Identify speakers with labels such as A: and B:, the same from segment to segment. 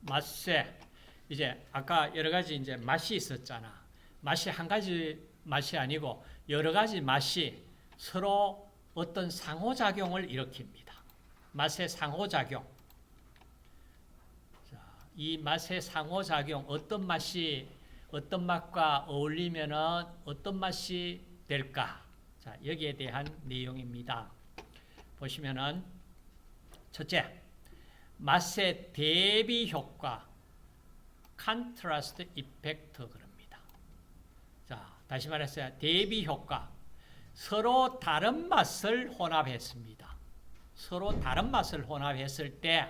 A: 맛세. 이제 아까 여러 가지 이제 맛이 있었잖아. 맛이 한 가지 맛이 아니고 여러 가지 맛이 서로 어떤 상호작용을 일으킵니다. 맛의 상호작용. 자, 이 맛의 상호작용, 어떤 맛이 어떤 맛과 어울리면은 어떤 맛이 될까? 자, 여기에 대한 내용입니다. 보시면은 첫째, 맛의 대비 효과, 컨트라스트 이펙트 그럽니다. 자, 다시 말해서 대비 효과. 서로 다른 맛을 혼합했습니다. 서로 다른 맛을 혼합했을 때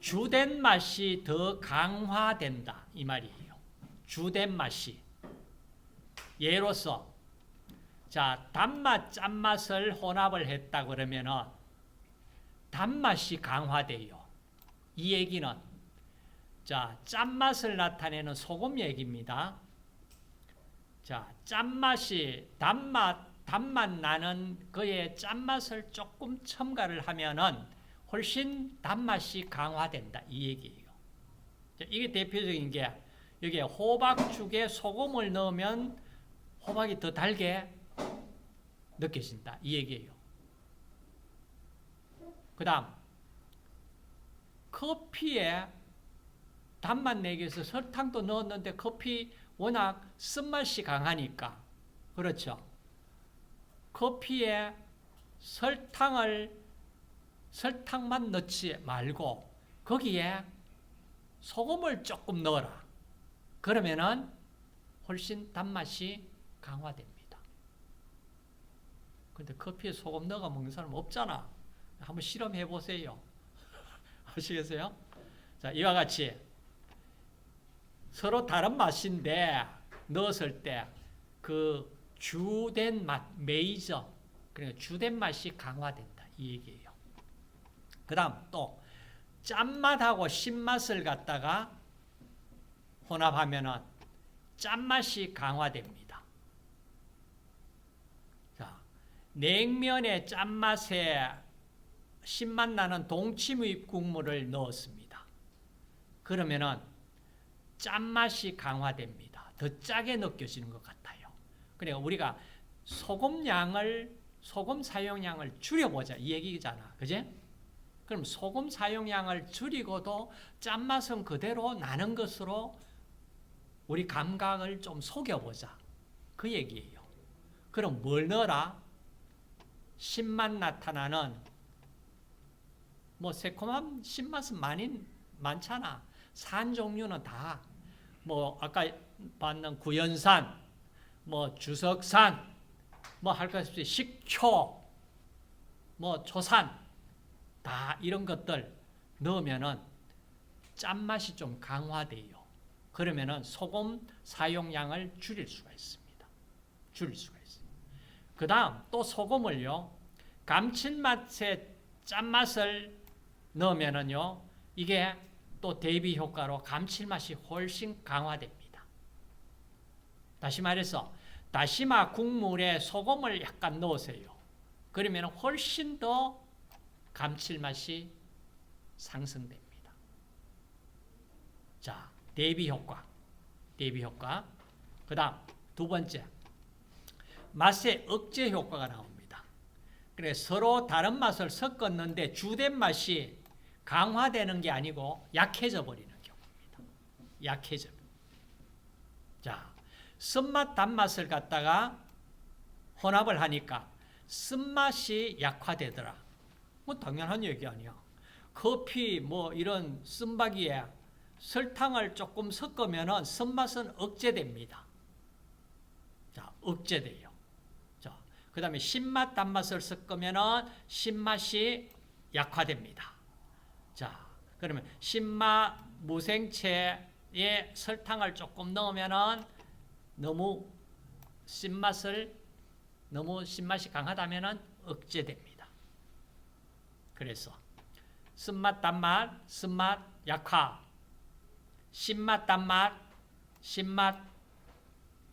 A: 주된 맛이 더 강화된다 이 말이에요. 주된 맛이. 예로서 자, 단맛, 짠맛을 혼합을 했다 그러면은 단맛이 강화돼요. 이 얘기는 자, 짠맛을 나타내는 소금 얘기입니다. 자, 짠맛이 단맛 나는 그의 짠맛을 조금 첨가를 하면은 훨씬 단맛이 강화된다 이 얘기예요. 자, 이게 대표적인 게 여기에 호박죽에 소금을 넣으면 호박이 더 달게 느껴진다 이 얘기예요. 그 다음 커피에 단맛 내기 위해서 설탕도 넣었는데 커피 워낙 쓴맛이 강하니까 그렇죠. 커피에 설탕만 넣지 말고 거기에 소금을 조금 넣어라. 그러면은 훨씬 단맛이 강화됩니다. 근데 커피에 소금 넣어 먹는 사람 없잖아. 한번 실험해 보세요. 아시겠어요? 자, 이와 같이 서로 다른 맛인데 넣었을 때 그 주된 맛, 메이저, 그러니까 주된 맛이 강화된다 이 얘기예요. 그 다음 또 짠맛하고 신맛을 갖다가 혼합하면은 짠맛이 강화됩니다. 자, 냉면에 짠맛에 신맛 나는 동치미 국물을 넣었습니다. 그러면은 짠맛이 강화됩니다. 더 짜게 느껴지는 것 같아요. 그러니까 우리가 소금 사용량을 줄여보자 이 얘기잖아. 그지? 그럼 소금 사용량을 줄이고도 짠맛은 그대로 나는 것으로 우리 감각을 좀 속여보자. 그 얘기예요. 그럼 뭘 넣어라? 신맛 나타나는 뭐 새콤한 신맛은 많잖아. 산 종류는 다 뭐 아까 봤는 구연산, 뭐 주석산, 뭐 할 것 없이 식초, 뭐 초산 다 이런 것들 넣으면은 짠맛이 좀 강화돼요. 그러면은 소금 사용량을 줄일 수가 있습니다. 그 다음 또 소금을요, 감칠맛에 짠맛을 넣으면은요, 이게 또 대비 효과로 감칠맛이 훨씬 강화됩니다. 다시 말해서 다시마 국물에 소금을 약간 넣으세요. 그러면 훨씬 더 감칠맛이 상승됩니다. 자, 대비 효과. 그 다음 두 번째, 맛의 억제 효과가 나옵니다. 그래 서로 다른 맛을 섞었는데 주된 맛이 강화되는 게 아니고 약해져 버리는 경우입니다. 자, 쓴맛, 단맛을 갖다가 혼합을 하니까 쓴맛이 약화되더라. 뭐 당연한 얘기 아니야. 커피 뭐 이런 쓴바기에 설탕을 조금 섞으면은 쓴맛은 억제됩니다. 자, 억제돼요. 자, 그 다음에 신맛, 단맛을 섞으면은 신맛이 약화됩니다. 자, 그러면 신맛 무생채에 설탕을 조금 넣으면은 너무 신맛이 강하다면은 억제됩니다. 그래서 쓴맛, 단맛, 쓴맛 약화, 신맛, 단맛, 신맛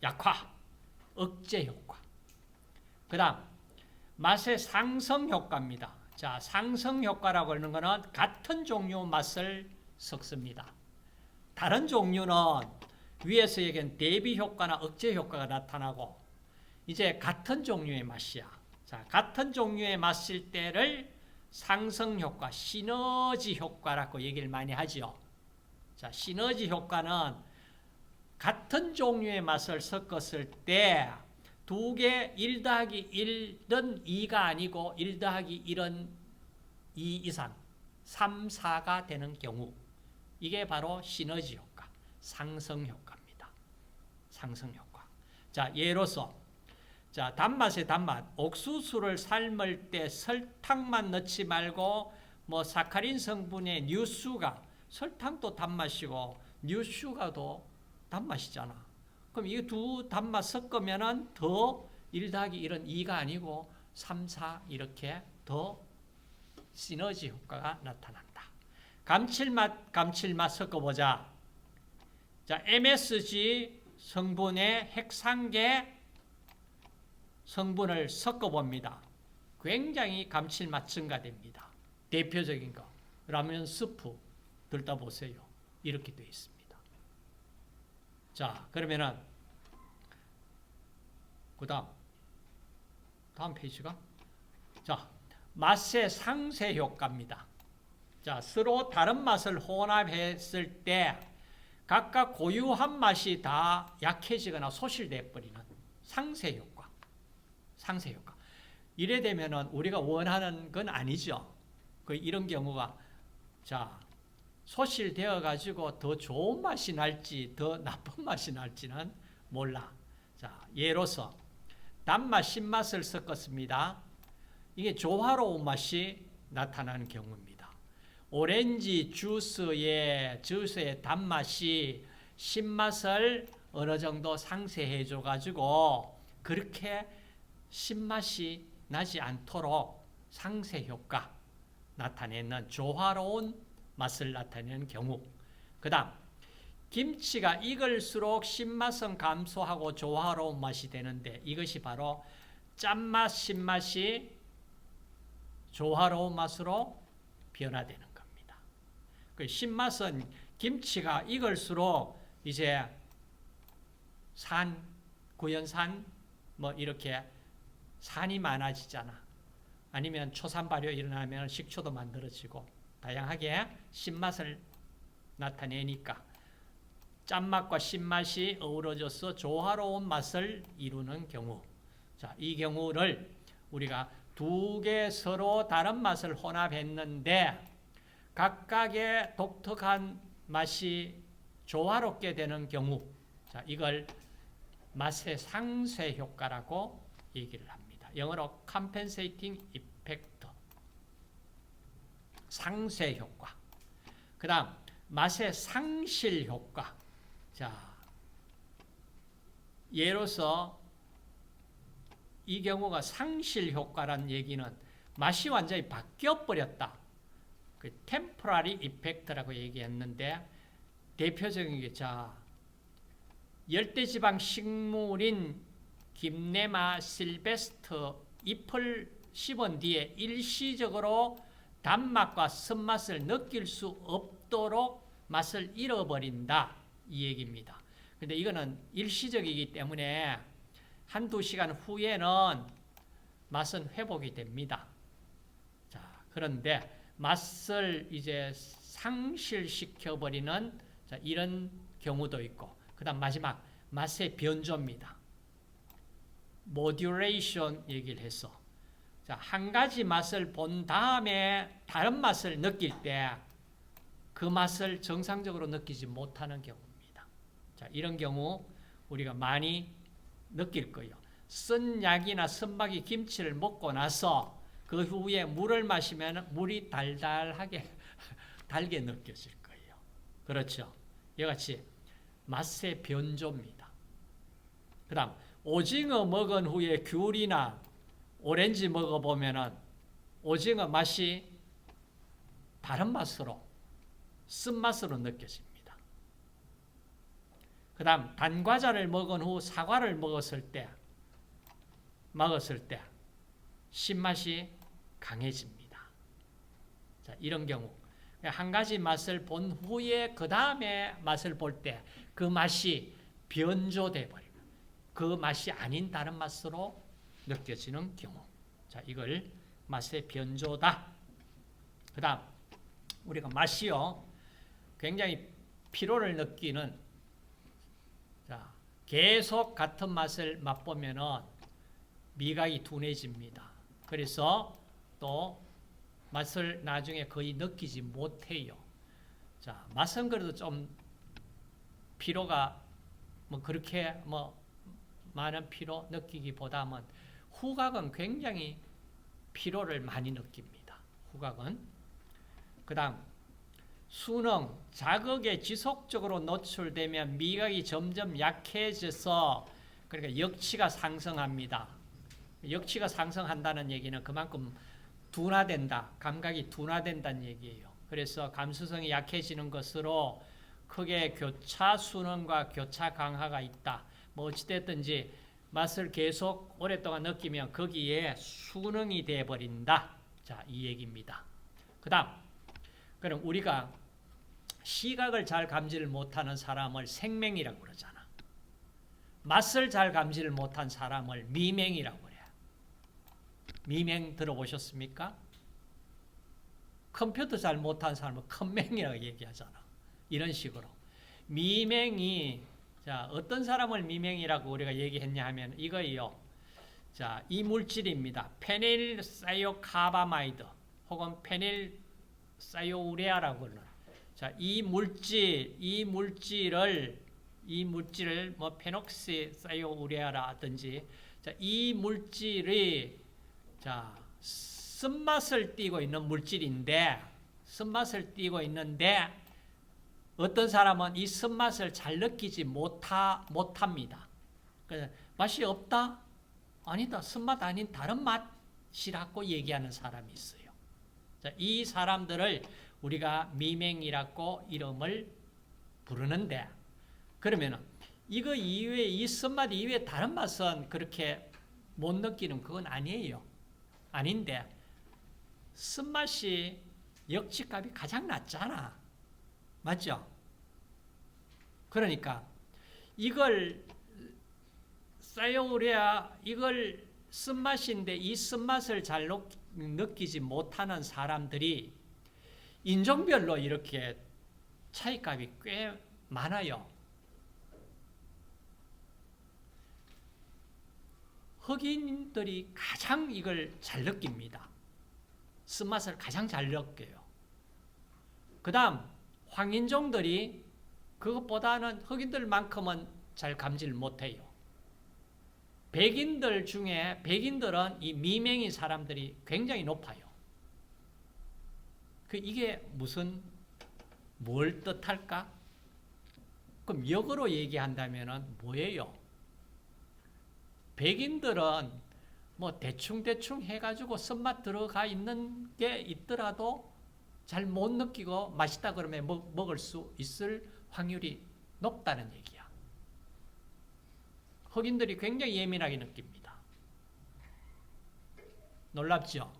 A: 약화, 억제 효과. 그 다음 맛의 상승 효과입니다. 자, 상승 효과라고 하는 것은 같은 종류 맛을 섞습니다. 다른 종류는 위에서 얘기한 대비 효과나 억제 효과가 나타나고 이제 같은 종류의 맛이야. 자, 같은 종류의 맛일 때를 상승 효과, 시너지 효과라고 얘기를 많이 하죠. 자, 시너지 효과는 같은 종류의 맛을 섞었을 때 두 개 1 더하기 1은 2가 아니고 1 더하기 1은 2 이상 3, 4가 되는 경우 이게 바로 시너지 효과, 상승 효과입니다. 상승 효과. 자, 예로서 자, 단맛의 단맛. 옥수수를 삶을 때 설탕만 넣지 말고 뭐 사카린 성분의 뉴슈가 설탕도 단맛이고 뉴슈가도 단맛이잖아. 그럼 이 두 단맛 섞으면은 더 1 더하기 1은 2가 아니고 3, 4 이렇게 더 시너지 효과가 나타난다. 감칠맛 섞어보자. 자, MSG 성분의 핵산계 성분을 섞어봅니다. 굉장히 감칠맛 증가됩니다. 대표적인 거 라면 스프 들다 보세요. 이렇게 되어 있습니다. 자, 그러면은 다음 페이지가 자, 맛의 상쇄 효과입니다. 자, 서로 다른 맛을 혼합했을 때 각각 고유한 맛이 다 약해지거나 소실돼 버리는 상쇄 효과. 상쇄 효과. 이래 되면은 우리가 원하는 건 아니죠. 이런 경우가 자, 소실되어 가지고 더 좋은 맛이 날지 더 나쁜 맛이 날지는 몰라. 자, 예로서 단맛, 신맛을 섞었습니다. 이게 조화로운 맛이 나타나는 경우입니다. 오렌지 주스의 단맛이 신맛을 어느 정도 상쇄해 줘 가지고 그렇게 신맛이 나지 않도록 상쇄 효과 나타내는 조화로운 맛을 나타내는 경우. 그 다음 김치가 익을수록 신맛은 감소하고 조화로운 맛이 되는데 이것이 바로 짠맛, 신맛이 조화로운 맛으로 변화되는 겁니다. 그 신맛은 김치가 익을수록 이제 구연산 뭐 이렇게 산이 많아지잖아. 아니면 초산 발효 일어나면 식초도 만들어지고 다양하게 신맛을 나타내니까 짠맛과 신맛이 어우러져서 조화로운 맛을 이루는 경우. 자, 이 경우를 우리가 두 개 서로 다른 맛을 혼합했는데 각각의 독특한 맛이 조화롭게 되는 경우. 자, 이걸 맛의 상쇄 효과라고 얘기를 합니다. 영어로 compensating effect. 상쇄 효과. 그 다음 맛의 상실 효과. 자, 예로서 이 경우가 상실 효과란 얘기는 맛이 완전히 바뀌어 버렸다. 그 temporary effect라고 얘기했는데 대표적인 게 자, 열대지방 식물인 김네마 실베스터 잎을 씹은 뒤에 일시적으로 단맛과 쓴맛을 느낄 수 없도록 맛을 잃어버린다. 이 얘기입니다. 근데 이거는 일시적이기 때문에 한두 시간 후에는 맛은 회복이 됩니다. 자, 그런데 맛을 이제 상실시켜버리는 자, 이런 경우도 있고, 그 다음 마지막 맛의 변조입니다. 모듈레이션 얘기를 했어. 자, 한 가지 맛을 본 다음에 다른 맛을 느낄 때 그 맛을 정상적으로 느끼지 못하는 경우입니다. 자, 이런 경우 우리가 많이 느낄 거예요. 쓴 약이나 쓴막이 김치를 먹고 나서 그 후에 물을 마시면 물이 달달하게 달게 느껴질 거예요. 그렇죠? 이같이 맛의 변조입니다. 그 다음 오징어 먹은 후에 귤이나 오렌지 먹어보면 오징어 맛이 다른 맛으로 쓴맛으로 느껴집니다. 그 다음 단과자를 먹은 후 사과를 먹었을 때 신맛이 강해집니다. 자, 이런 경우. 한 가지 맛을 본 후에 그 다음에 맛을 볼 때 그 맛이 변조돼 버려요. 그 맛이 아닌 다른 맛으로 느껴지는 경우. 자, 이걸 맛의 변조다. 그 다음 우리가 맛이요 굉장히 피로를 느끼는, 자, 계속 같은 맛을 맛보면은 미각이 둔해집니다. 그래서 또 맛을 나중에 거의 느끼지 못해요. 자, 맛은 그래도 좀 피로가 뭐 그렇게 뭐 많은 피로 느끼기보다는 후각은 굉장히 피로를 많이 느낍니다. 후각은. 그 다음 수능, 자극에 지속적으로 노출되면 미각이 점점 약해져서 그러니까 역치가 상승합니다. 역치가 상승한다는 얘기는 그만큼 둔화된다, 감각이 둔화된다는 얘기예요. 그래서 감수성이 약해지는 것으로 크게 교차 순응과 교차 강화가 있다. 뭐 어찌됐든지 맛을 계속 오랫동안 느끼면 거기에 순응이 되어버린다. 자, 이 얘기입니다. 그 다음, 그럼 우리가 시각을 잘 감지를 못하는 사람을 생맹이라고 그러잖아. 맛을 잘 감지를 못한 사람을 미맹이라고 그래. 미맹 들어보셨습니까? 컴퓨터 잘 못한 사람은 컴맹이라고 얘기하잖아. 이런 식으로. 미맹이, 자, 어떤 사람을 미맹이라고 우리가 얘기했냐 하면 이거예요. 자, 이 물질입니다. 페닐사이오카바마이드 혹은 페닐사이오우레아라고 그러는. 자, 이 물질을 뭐 페녹시사이오우레아라든지, 자, 이 물질이, 자, 쓴맛을 띠고 있는 물질인데, 쓴맛을 띠고 있는데, 어떤 사람은 이 쓴맛을 잘 느끼지 못합니다. 맛이 없다? 아니다. 쓴맛 아닌 다른 맛이라고 얘기하는 사람이 있어요. 자, 이 사람들을 우리가 미맹이라고 이름을 부르는데, 그러면은 이거 이외에, 이 쓴맛 이외에 다른 맛은 그렇게 못 느끼는 그건 아니에요. 아닌데 쓴맛이 역치값이 가장 낮잖아. 맞죠? 그러니까 이걸 사이오우레아, 이걸 쓴맛인데 이 쓴맛을 잘 느끼지 못하는 사람들이 인종별로 이렇게 차이값이 꽤 많아요. 흑인들이 가장 이걸 잘 느낍니다. 쓴맛을 가장 잘 느껴요. 그 다음 황인종들이 그것보다는 흑인들만큼은 잘 감지를 못해요. 백인들 중에, 백인들은 이 미맹인 사람들이 굉장히 높아요. 이게 뭘 뜻할까? 그럼 역으로 얘기한다면 뭐예요? 백인들은 뭐 대충 해가지고 쓴맛 들어가 있는 게 있더라도 잘 못 느끼고 맛있다 그러면 먹을 수 있을 확률이 높다는 얘기야. 흑인들이 굉장히 예민하게 느낍니다. 놀랍죠?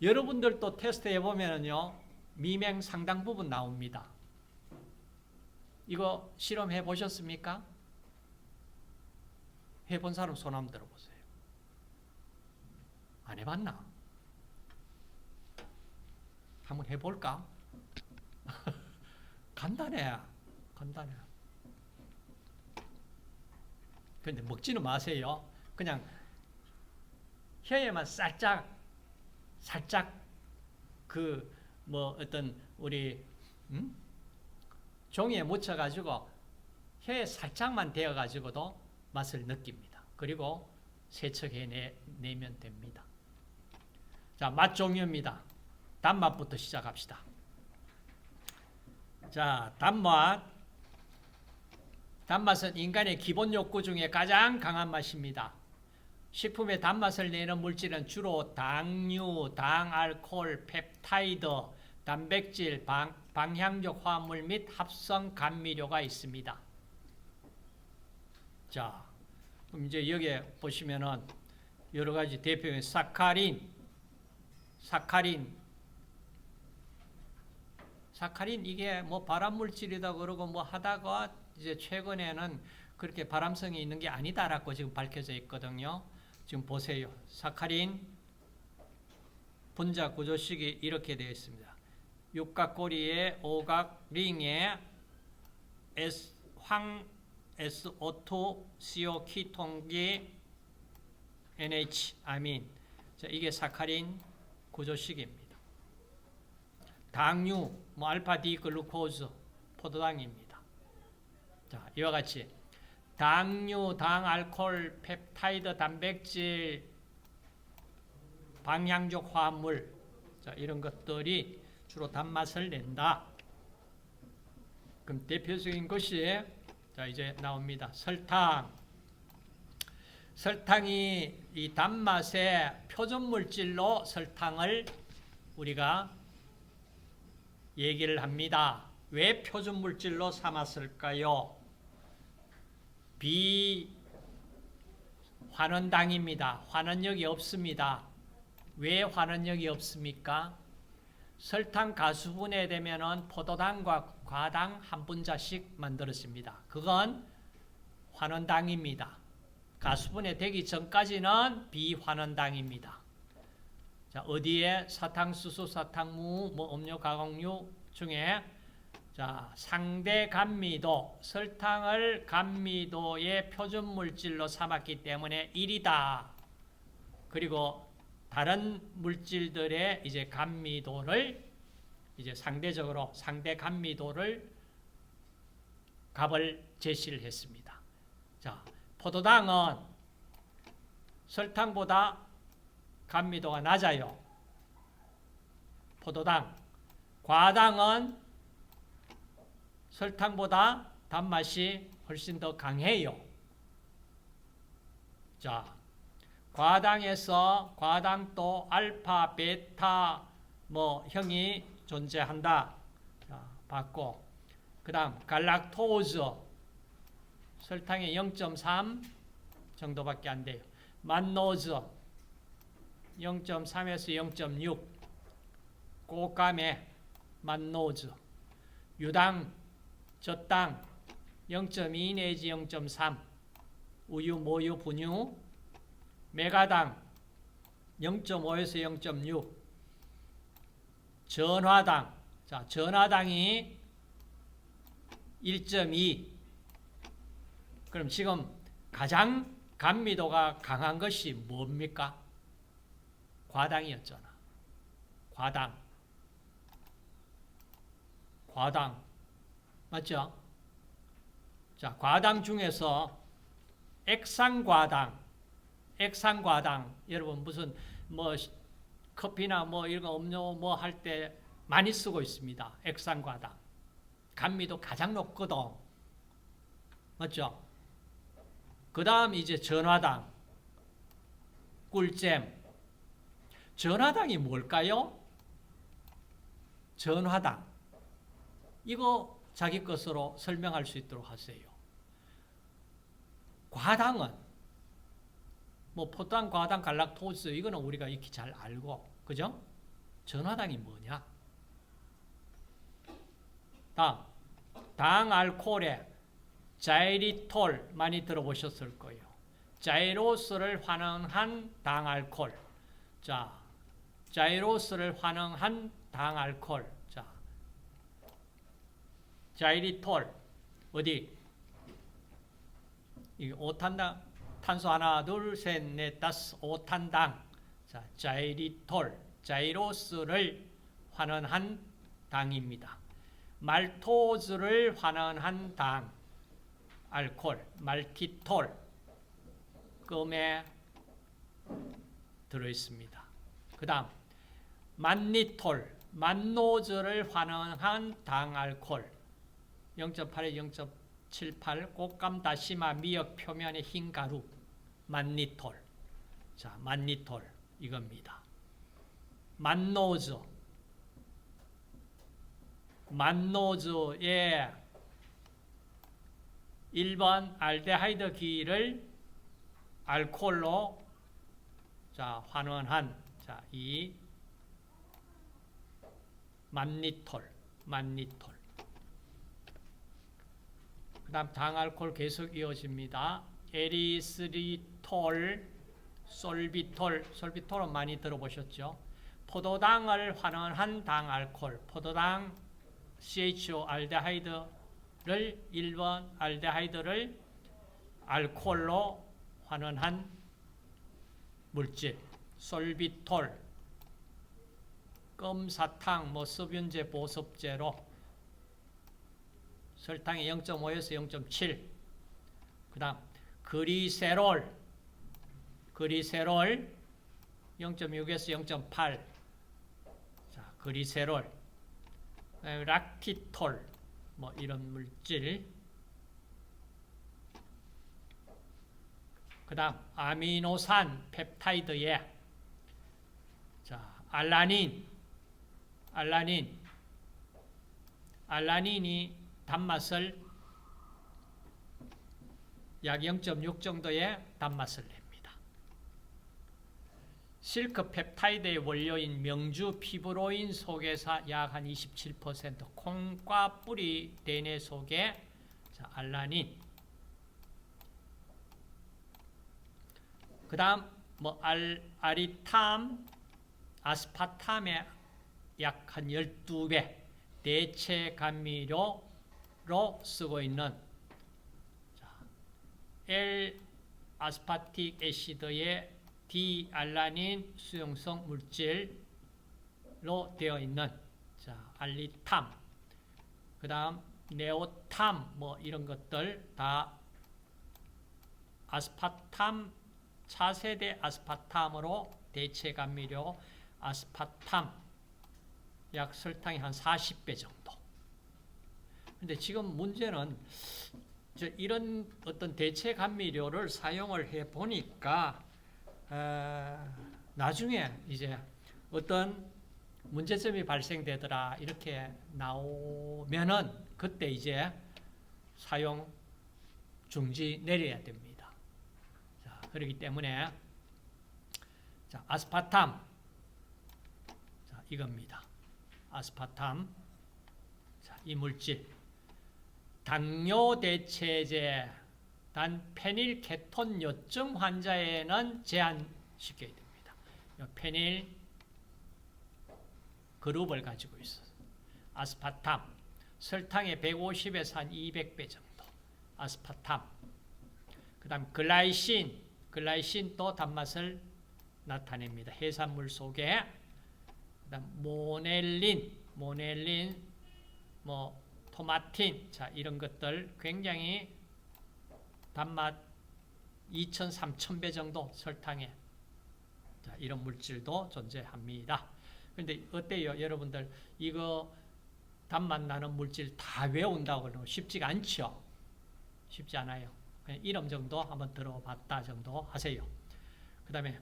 A: 여러분들도 테스트 해보면요, 미맹 상당 부분 나옵니다. 이거 실험해 보셨습니까? 해본 사람 손 한번 들어보세요. 안 해봤나? 한번 해볼까? 간단해. 근데 먹지는 마세요. 그냥 혀에만 살짝 어떤 우리 종이에 묻혀가지고 혀에 살짝만 대어가지고도 맛을 느낍니다. 그리고 세척해내면 됩니다. 자, 맛 종류입니다. 단맛부터 시작합시다. 자, 단맛은 인간의 기본 욕구 중에 가장 강한 맛입니다. 식품의 단맛을 내는 물질은 주로 당류, 당알코올, 펩타이드, 단백질, 방향적 화합물 및 합성 감미료가 있습니다. 자, 그럼 이제 여기에 보시면은 여러 가지 대표적인 사카린, 사카린 이게 뭐 발암물질이다 그러고 뭐 하다가 이제 최근에는 그렇게 발암성이 있는 게 아니다라고 지금 밝혀져 있거든요. 지금 보세요. 사카린 분자 구조식이 이렇게 되어 있습니다. 육각고리에 오각 링에 황 SO2 CO 키톤기 NH 아민. 자, 이게 사카린 구조식입니다. 당류 뭐 알파 D 글루코즈 포도당입니다. 자, 이와 같이 당류, 당, 알코올, 펩타이드, 단백질, 방향족 화합물, 자, 이런 것들이 주로 단맛을 낸다. 그럼 대표적인 것이 자, 이제 나옵니다. 설탕. 설탕이 이 단맛의 표준물질로 설탕을 우리가 얘기를 합니다. 왜 표준물질로 삼았을까요? 비환원당입니다. 환원력이 없습니다. 왜 환원력이 없습니까? 설탕 가수분해되면 포도당과 과당 한 분자씩 만들어집니다. 그건 환원당입니다. 가수분해되기 전까지는 비환원당입니다. 자, 어디에 사탕수수, 사탕무, 뭐 음료, 가공류 중에 자, 상대 감미도, 설탕을 감미도의 표준물질로 삼았기 때문에 1이다. 그리고 다른 물질들의 이제 감미도를 이제 상대적으로 상대 감미도를 값을 제시를 했습니다. 자, 포도당은 설탕보다 감미도가 낮아요. 포도당. 과당은 설탕보다 단맛이 훨씬 더 강해요. 자, 과당에서 과당도 알파, 베타 뭐 형이 존재한다. 자, 봤고. 그다음 갈락토즈. 설탕의 0.3 정도밖에 안 돼요. 만노즈 0.3에서 0.6. 고감의 만노즈. 유당, 젖당 0.2 내지 0.3. 우유, 모유, 분유. 메가당 0.5에서 0.6. 전화당. 자, 전화당이 1.2. 그럼 지금 가장 감미도가 강한 것이 뭡니까? 과당이었잖아. 과당. 맞죠? 자, 과당 중에서 액상과당. 여러분 무슨 뭐 커피나 뭐 이런 음료 뭐 할 때 많이 쓰고 있습니다. 액상과당. 감미도 가장 높거든. 맞죠? 그 다음 이제 전화당. 꿀잼. 전화당이 뭘까요? 전화당. 이거 자기 것으로 설명할 수 있도록 하세요. 과당은 뭐 포도당, 과당, 갈락토스 이거는 우리가 익히 잘 알고, 그죠? 전화당이 뭐냐? 다음, 당 알코올에 자이리톨 많이 들어보셨을 거예요. 자이로스를 환원한 당 알코올. 자, 자이로스를 환원한 당 알코올. 자, 자이리톨 어디? 이 오탄당 탄소 하나, 둘, 셋, 넷, 다섯, 오탄당. 자, 자이리톨, 자이로스를 환원한 당입니다. 말토즈를 환원한 당, 알코올, 말티톨, 껌에 들어있습니다. 그 다음, 만니톨, 만노즈를 환원한 당 알코올, 0.8에 0.78, 꽃감, 다시마, 미역 표면의 흰 가루, 만니톨. 자, 만니톨, 이겁니다. 만노즈. 만노즈의 1번 알데하이드 기를 알코올로 자, 환원한 자, 이 만니톨. 만니톨. 그 다음 당알코올 계속 이어집니다. 에리스리톨, 솔비톨. 솔비톨은 많이 들어보셨죠? 포도당을 환원한 당알코올. 포도당 CHO 알데하이드를 1번 알데하이드를 알코올로 환원한 물질. 솔비톨. 껌사탕, 서균제, 보습제로 설탕이 0.5에서 0.7. 그 다음 그리세롤 0.6에서 0.8. 자, 그리세롤. 락티톨 이런 물질. 그 다음 아미노산 펩타이드에 자, 알라닌이 단맛을 약 0.6 정도의 단맛을 냅니다. 실크 펩타이드의 원료인 명주 피브로인 속에서 약 한 27%, 콩과 뿌리 DNA 속에 자, 알라닌. 그 다음 아리탐, 아스파탐의 약 한 12배 대체 감미료로 쓰고 있는 L-아스파틱 애시드의 디알라닌 수용성 물질로 되어 있는 자, 알리탐, 그 다음 네오탐 이런 것들 다 아스파탐, 차세대 아스파탐으로 대체 감미료 아스파탐, 약 설탕이 한 40배 정도. 근데 지금 문제는 이런 어떤 대체 감미료를 사용을 해 보니까 나중에 이제 어떤 문제점이 발생되더라 이렇게 나오면은 그때 이제 사용 중지 내려야 됩니다. 자, 그렇기 때문에 자, 아스파탐 자, 이겁니다. 아스파탐 자, 이 물질 당뇨 대체제 단 페닐 케톤 요증 환자에는 제한시켜야 됩니다. 페닐 그룹을 가지고 있어요. 아스파탐 설탕의 150에서 한 200배 정도 아스파탐. 그 다음 글라이신도 단맛을 나타냅니다. 해산물 속에. 그 다음 모넬린 토마틴 자 이런 것들 굉장히 단맛 2,000, 3,000배 정도 설탕에 자, 이런 물질도 존재합니다. 그런데 어때요? 여러분들 이거 단맛 나는 물질 다 외운다고 그러면 쉽지가 않죠? 쉽지 않아요. 그냥 이름 정도 한번 들어봤다 정도 하세요. 그 다음에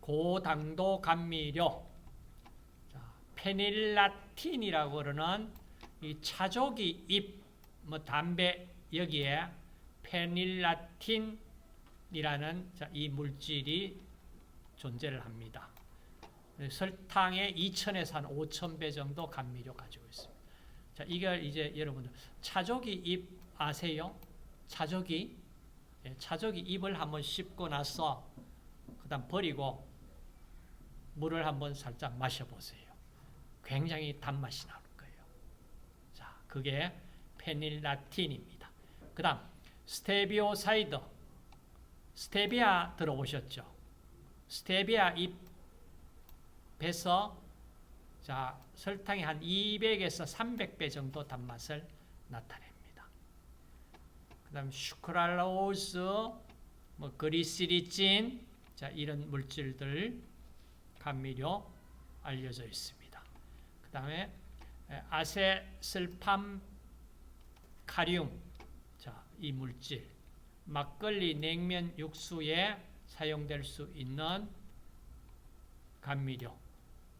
A: 고당도 감미료 자, 페닐라틴이라고 그러는 이 차조기 잎 담배 여기에 페닐라틴이라는 이 물질이 존재를 합니다. 설탕의 2,000에서 한 5,000배 정도 감미료 가지고 있습니다. 자, 이걸 이제 여러분들 차조기 잎 아세요? 차조기 잎을 한번 씹고 나서 그다음 버리고 물을 한번 살짝 마셔보세요. 굉장히 단맛이 나올 거예요. 자, 그게 페닐라틴입니다. 그 다음 스테비오사이드 스테비아 들어보셨죠? 스테비아 잎에서 자, 설탕이 한 200에서 300배 정도 단맛을 나타냅니다. 그 다음 슈크랄로스, 그리시리진 자, 이런 물질들 감미료 알려져 있습니다. 그 다음에 아세슬팜 카륨 자, 이 물질 막걸리, 냉면, 육수에 사용될 수 있는 감미료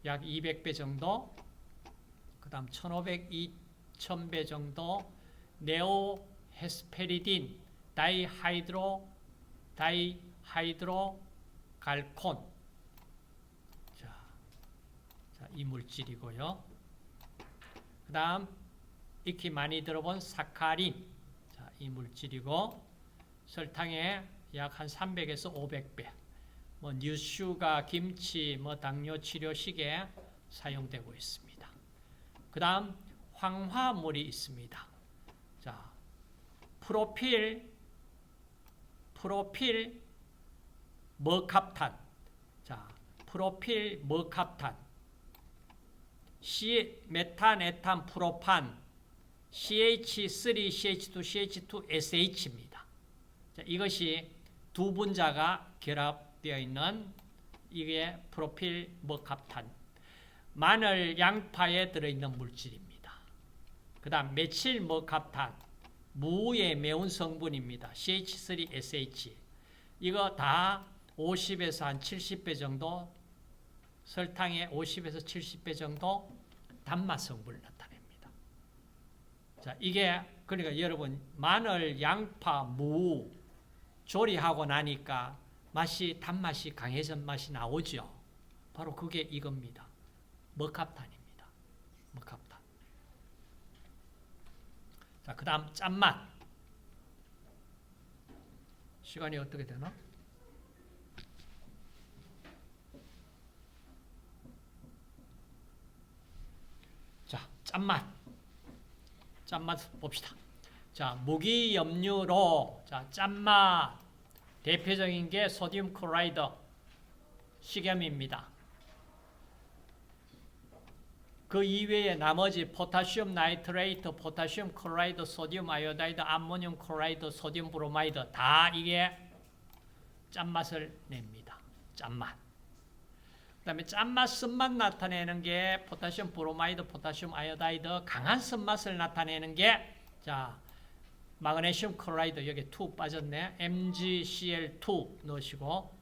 A: 약 200배 정도, 그 다음 1500, 2000배 정도 네오헤스페리딘 다이하이드로갈콘 자, 이 물질이고요. 그 다음 익히 많이 들어본 사카린. 자, 이 물질이고 설탕의 약 한 300에서 500배. 뭐 뉴슈가, 김치, 뭐 당뇨 치료식에 사용되고 있습니다. 그다음 황화물이 있습니다. 자, 프로필 머캅탄. 자, 프로필 머캅탄. 메탄, 에탄, 프로판, CH3, CH2, CH2SH입니다. 자, 이것이 두 분자가 결합되어 있는 이게 프로필 머캅탄. 마늘, 양파에 들어있는 물질입니다. 그 다음 메칠 머캅탄, 무의 매운 성분입니다. CH3SH. 이거 다 50에서 한 70배 정도, 설탕의 50에서 70배 정도 단맛 성분을 나타냅니다. 자, 이게 그러니까 여러분 마늘, 양파, 무 조리하고 나니까 단맛이 강해진 맛이 나오죠. 바로 그게 이겁니다. 머캅탄입니다. 머캅탄. 자, 그 다음 짠맛. 시간이 어떻게 되나? 자, 짠맛 봅시다. 자, 무기염료로, 자, 짠맛. 대표적인 게 소듐 클로라이드, 식염입니다. 그 이외에 나머지 포타슘 나이트레이트, 포타슘 클로라이드, 소듐 아이오다이드, 암모늄 클로라이드, 소듐 브로마이드 다 이게 짠맛을 냅니다. 짠맛. 그 다음에 짠맛, 쓴맛 나타내는 게 포타슘 브로마이드, 포타슘 아이오다이드, 강한 쓴맛을 나타내는 게 자, 마그네슘 클로라이드, 여기 2 빠졌네. MgCl2 넣으시고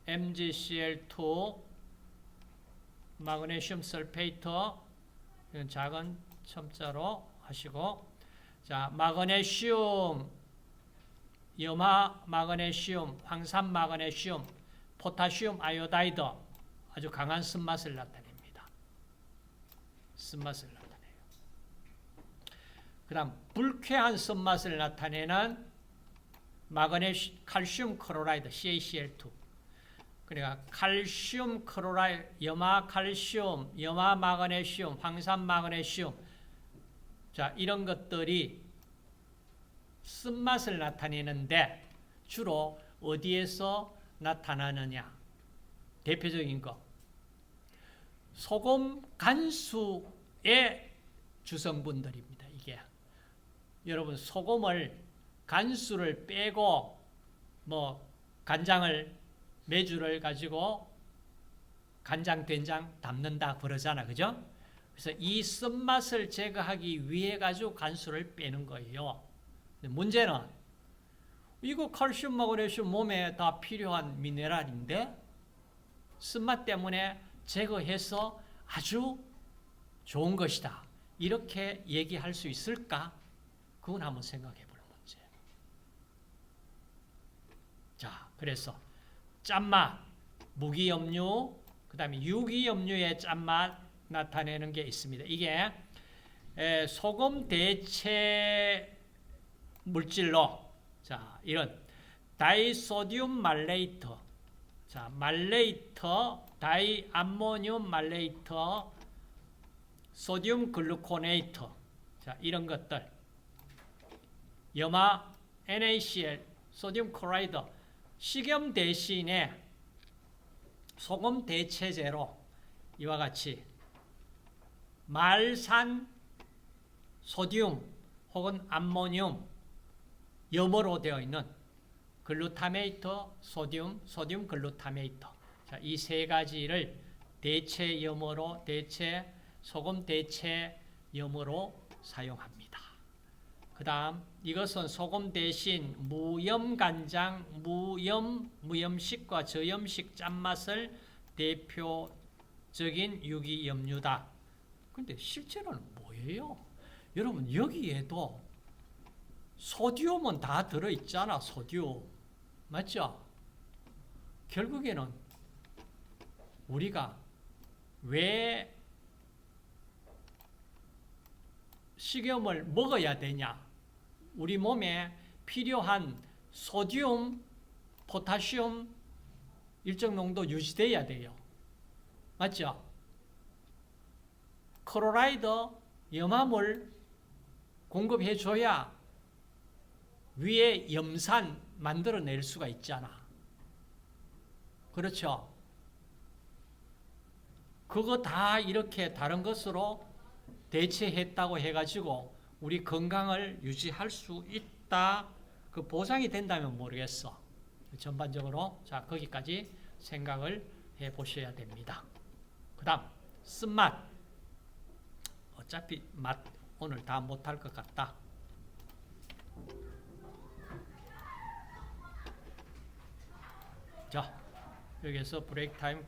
A: MgCl2 마그네슘 설페이트, 이건 작은 첨자로 하시고, 자, 마그네슘, 염화 마그네슘, 황산 마그네슘, 포타슘 아이오다이드 아주 강한 쓴맛을 나타냅니다. 쓴맛을 나타내요. 그 다음 불쾌한 쓴맛을 나타내는 칼슘 클로라이드, CaCl2. 그러니까 칼슘 클로라이드, 염화 칼슘, 염화 마그네슘, 황산 마그네슘, 자, 이런 것들이 쓴맛을 나타내는데 주로 어디에서 나타나느냐? 대표적인 거. 소금 간수의 주성분들입니다. 이게. 여러분, 소금을, 간수를 빼고, 간장을, 메주를 가지고 간장, 된장 담는다 그러잖아. 그죠? 그래서 이 쓴맛을 제거하기 위해 가지고 간수를 빼는 거예요. 근데 문제는 이거 칼슘, 마그네슘 몸에 다 필요한 미네랄인데 쓴맛 때문에 제거해서 아주 좋은 것이다. 이렇게 얘기할 수 있을까? 그건 한번 생각해 볼 문제예요. 자, 그래서 짠맛, 무기염류, 그 다음에 유기염류의 짠맛 나타내는 게 있습니다. 이게 소금 대체 물질로, 자, 이런 다이소듐 말레이트, 자, 말레이트, 다이암모늄 말레이트, 소듐 글루코네이트, 자, 이런 것들, 염화 NaCl, 소듐 클로라이드, 식염 대신에 소금 대체제로 이와 같이 말산 소듐 혹은 암모늄 염으로 되어 있는 글루타메이트, 소듐 글루타메이트. 자, 이 세 가지를 대체 염으로, 소금 대체 염으로 사용합니다. 그 다음, 이것은 소금 대신 무염간장, 무염식과 저염식 짠맛을 대표적인 유기염류다. 근데 실제로는 뭐예요? 여러분, 여기에도 소듐은 다 들어있잖아, 소듐. 맞죠? 결국에는 우리가 왜 식염을 먹어야 되냐? 우리 몸에 필요한 소디움, 포타시움 일정 농도 유지돼야 돼요. 맞죠? 클로라이드, 염화물 공급해줘야 위에 염산 만들어낼 수가 있잖아. 그렇죠? 그거 다 이렇게 다른 것으로 대체했다고 해가지고 우리 건강을 유지할 수 있다. 그 보장이 된다면 모르겠어. 전반적으로 자 거기까지 생각을 해보셔야 됩니다. 그 다음 쓴맛. 어차피 맛 오늘 다 못할 것 같다. 자 여기서 브레이크 타임